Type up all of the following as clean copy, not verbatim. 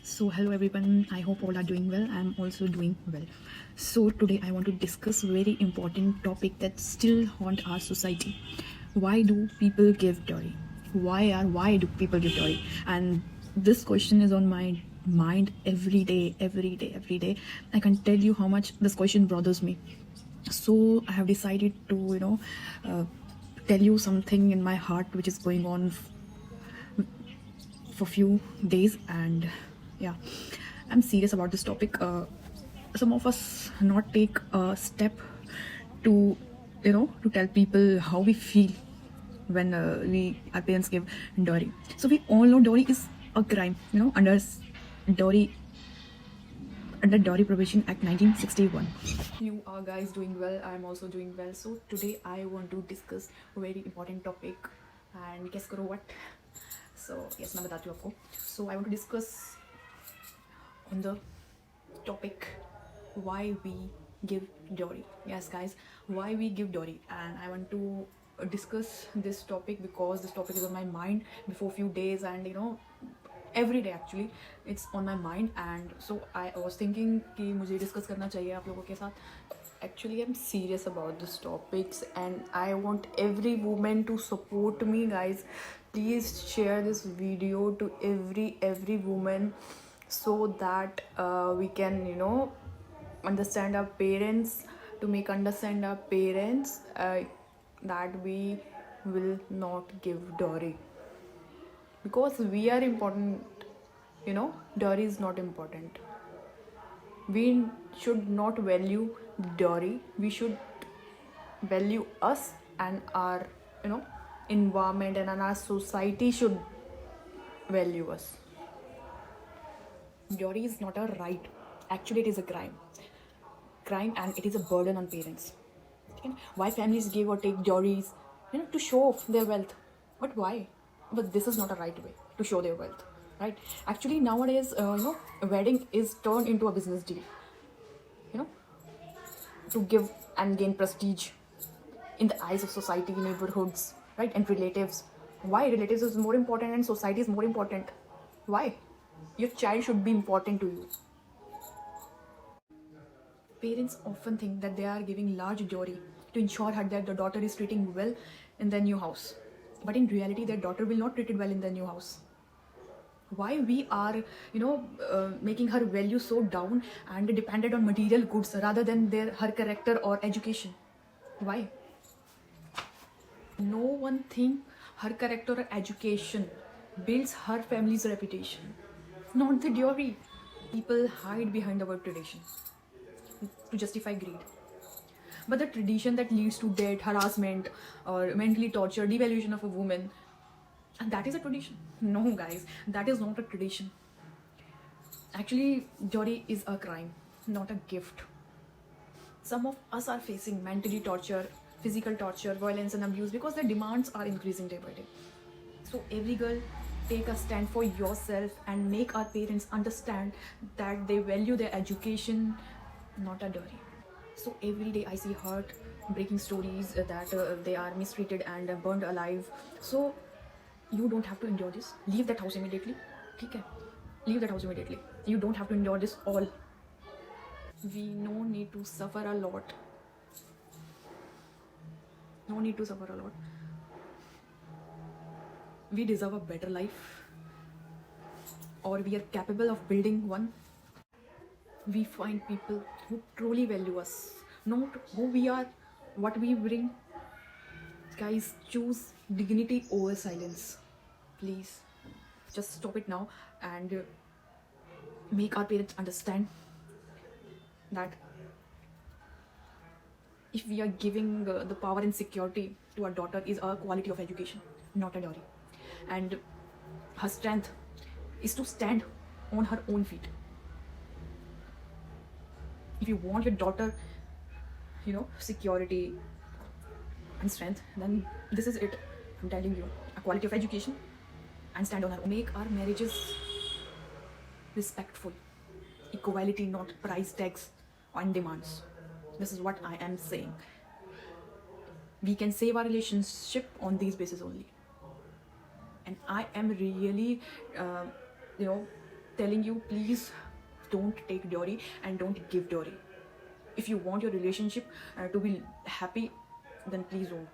So hello everyone, I hope all are doing well. I'm also doing well. So today I want to discuss a very important topic that still haunt our society. Why do people give dowry? Why do people give dowry? And this question is on my mind every day, every day, every day. I can tell you how much this question bothers me. So I have decided to uh, tell you something in my heart which is going on for few days. And yeah, I'm serious about this topic. Some of us not take a step to to tell people how we feel when we our parents give dowry. So we all know dowry is a crime, dowry under Dowry Prohibition Act 1961. You are guys doing well. I'm also doing well. So today I want to discuss a very important topic. And guess करो what? So yes, मैं बताती हूँ आपको. So I want to discuss on the topic why we give dowry. Yes, guys, why we give dowry, and I want to discuss this topic because this topic is on my mind before few days, and every day actually it's on my mind. And so I was thinking कि मुझे discuss करना चाहिए आप लोगों के साथ. Actually, I'm serious about this topics, and I want every woman to support me, guys. Please share this video to every woman so that we can understand our parents, to make understand our parents that we will not give dowry because we are important. Dowry is not important. We should not value dowry. We should value us and our environment, and our society should value us. Dowry is not a right. Actually, it is a crime, and it is a burden on parents. Okay? Why families give or take dowries? To show off their wealth. But why? But this is not a right way to show their wealth, right? Actually, nowadays, a wedding is turned into a business deal. You know, to give and gain prestige in the eyes of society, neighborhoods, right, and relatives. Why relatives is more important and society is more important? Why? Your child should be important to you. Parents often think that they are giving large dowry to ensure that the daughter is treating well in their new house. But in reality, their daughter will not treated well in their new house. Why we are, making her value so down and dependent on material goods rather than her character or education? Why? No one think her character or education builds her family's reputation, not the dowry. People hide behind the word tradition to justify greed. But the tradition that leads to death, harassment, or mentally torture, devaluation of a woman, and that is a tradition. No, guys, that is not a tradition. Actually, dowry is a crime, not a gift. Some of us are facing mentally torture, physical torture, violence, and abuse because their demands are increasing day by day. So, every girl, take a stand for yourself and make our parents understand that they value their education, not a dowry. So every day I see heart-breaking stories that they are mistreated and burned alive. So you don't have to endure this. Leave that house immediately. Okay? Leave that house immediately. You don't have to endure this all. We no need to suffer a lot. No need to suffer a lot. We deserve a better life, or we are capable of building one. We find people who truly value us, not who we are, what we bring. Guys, choose dignity over silence. Please, just stop it now and make our parents understand that if we are giving the power and security to our daughter is our quality of education, not a dowry. And her strength is to stand on her own feet. If you want your daughter, security and strength, then this is it. I'm telling you, a quality of education and stand on her own. Make our marriages respectful, equality, not price tags and demands. This is what I am saying. We can save our relationship on these bases only. And I am really, telling you, please don't take dowry and don't give dowry. If you want your relationship to be happy, then please don't.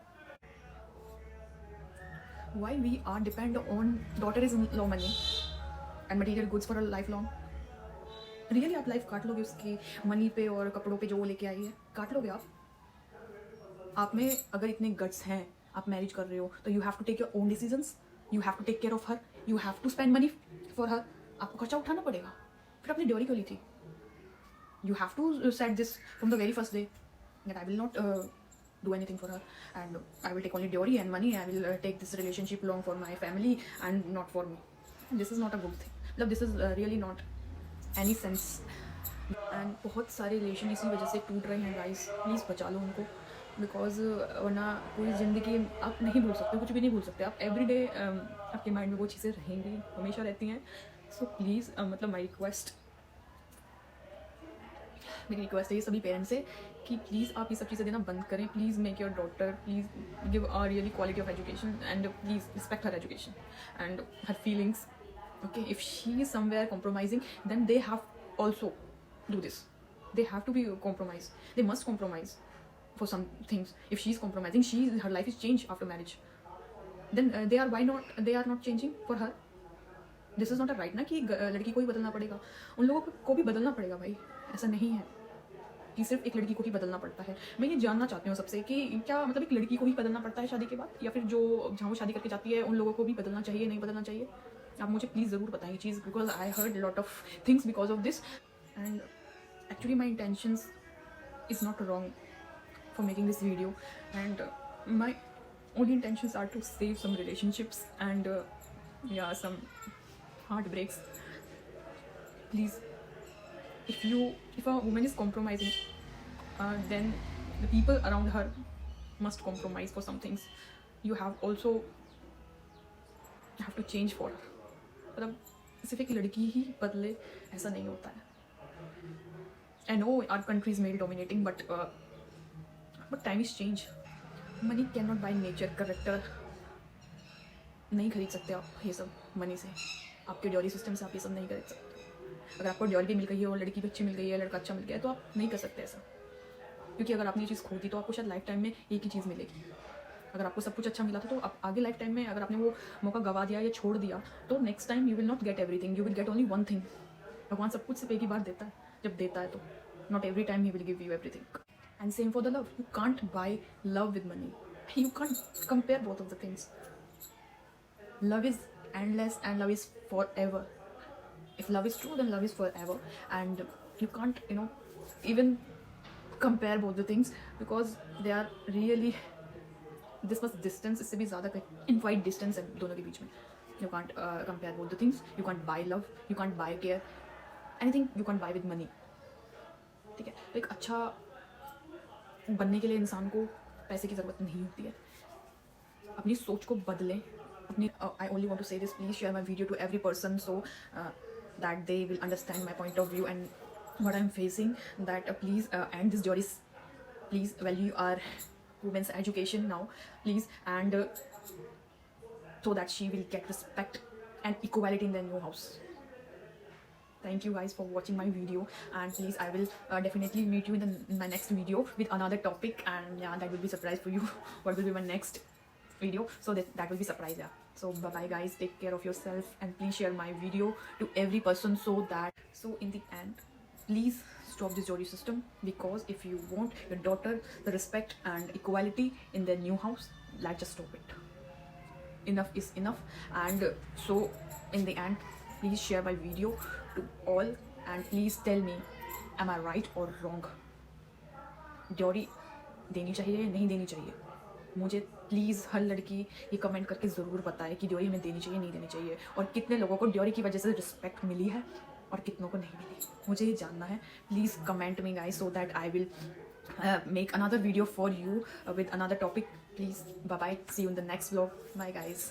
Why we are depend on daughter-in-law money and material goods for a lifelong? Really आप life काट लोगे उसके money पे और कपड़ों पे जो वो लेके आई है? काट लोगे आप में अगर इतने गट्स हैं, आप मैरिज कर रहे हो, तो you have to take your own decisions, you have to take care of her, you have to spend money for her. आपको खर्चा उठाना पड़ेगा. फिर अपनी ड्योरी क्यों ली थी? You have to set this from the very first day that I will not do anything for her, and I will take only dowry and money. I will take this relationship long for my family and not for me. This is not a good thing. मतलब this is really not any sense. And बहुत सारे relation इसी वजह से टूट रहे हैं guys. Please बचा लो उनको, बिकॉज वरना पूरी ज़िंदगी आप नहीं भूल सकते, कुछ भी नहीं भूल सकते आप. एवरी डे आपके माइंड में वो चीज़ें रहेंगी, हमेशा रहती हैं. सो प्लीज़ मतलब मेरी रिक्वेस्ट है ये सभी पेरेंट्स से कि प्लीज़ आप ये सब चीज़ें देना बंद करें. Please make your daughter, please give a really quality of education and please respect her education and her feelings. Okay, if she is somewhere compromising, then they have also do this. They have to be compromised. They must compromise for some things. If she is compromising, her life is changed after marriage. Then they are not changing for her. This is not a right ना कि लड़की को ही बदलना पड़ेगा. उन लोगों को भी बदलना पड़ेगा भाई. ऐसा नहीं है कि सिर्फ एक लड़की को ही बदलना पड़ता है. मैं ये जानना चाहती हूँ सबसे कि क्या मतलब एक लड़की को ही बदलना पड़ता है शादी के बाद, या फिर जो जहाँ वो शादी करके जाती है उन लोगों को भी बदलना चाहिए, नहीं बदलना चाहिए? आप मुझे प्लीज़ ज़रूर बताएं ये चीज़, because I heard lot of things because of this. And actually my intentions is not wrong for making this video, and my only intentions are to save some relationships and some heartbreaks. Please, if a woman is compromising, then the people around her must compromise for some things. You have to change for her. मतलब सिर्फ एक लड़की ही बदले ऐसा नहीं होता है. I know our country is male dominating, but time is change. Money cannot buy nature, character. नहीं खरीद सकते आप ये सब मनी से. आपके ड्योरी सिस्टम से आप ये सब नहीं खरीद सकते. अगर आपको ड्योरी भी मिल गई है और लड़की भी अच्छी मिल गई है, लड़का अच्छा मिल गया है, तो आप नहीं कर सकते ऐसा. क्योंकि अगर आपने ये चीज़ खो दी तो आपको शायद लाइफ टाइम में एक ही चीज़ मिलेगी. अगर आपको सब कुछ अच्छा मिला था तो आप आगे लाइफ टाइम में अगर आपने वो मौका गवा दिया या छोड़ दिया, तो next time you will not get everything, you will get only one thing. भगवान सब कुछ सिर्फ एक ही बार देता है. जब देता है तो not every time he will give you everything. And same for the love. You can't buy love with money. You can't compare both of the things. Love is endless and love is forever. If love is true, then love is forever, and you can't even compare both the things, because they are really this much distance. इससे भी ज़्यादा infinite distance है दोनों के बीच में. You can't compare both the things. You can't buy love, you can't buy care, anything you can't buy with money. ठीक है. तो एक अच्छा बनने के लिए इंसान को पैसे की ज़रूरत नहीं होती है. अपनी सोच को बदलें. I only want to say this, please share my video to every person so that they will understand my point of view and what I'm facing. That please end this dowry. Please value our women's education now, please, and so that she will get respect and equality in the new house. Thank you guys for watching my video, and please I will definitely meet you in my next video with another topic, and yeah, that will be surprise for you. What will be my next video, so that will be surprise. Yeah, so bye bye guys, take care of yourself, and please share my video to every person so in the end, please stop this dowry system, because if you want your daughter the respect and equality in their new house, just stop it. Enough is enough. And so in the end, please share my video to all, and please tell me, am I right or wrong? dowry देनी चाहिए, नहीं देनी चाहिए? मुझे please हर लड़की ये comment करके ज़रूर बताए कि ड्योरी हमें देनी चाहिए, नहीं देनी चाहिए, और कितने लोगों को ड्योरी की वजह से रिस्पेक्ट मिली है और कितनों को नहीं मिली. मुझे ये जानना है. Please comment me guys, so that I will make another video for you with another topic. Please bye bye, see you in the next vlog. Bye guys.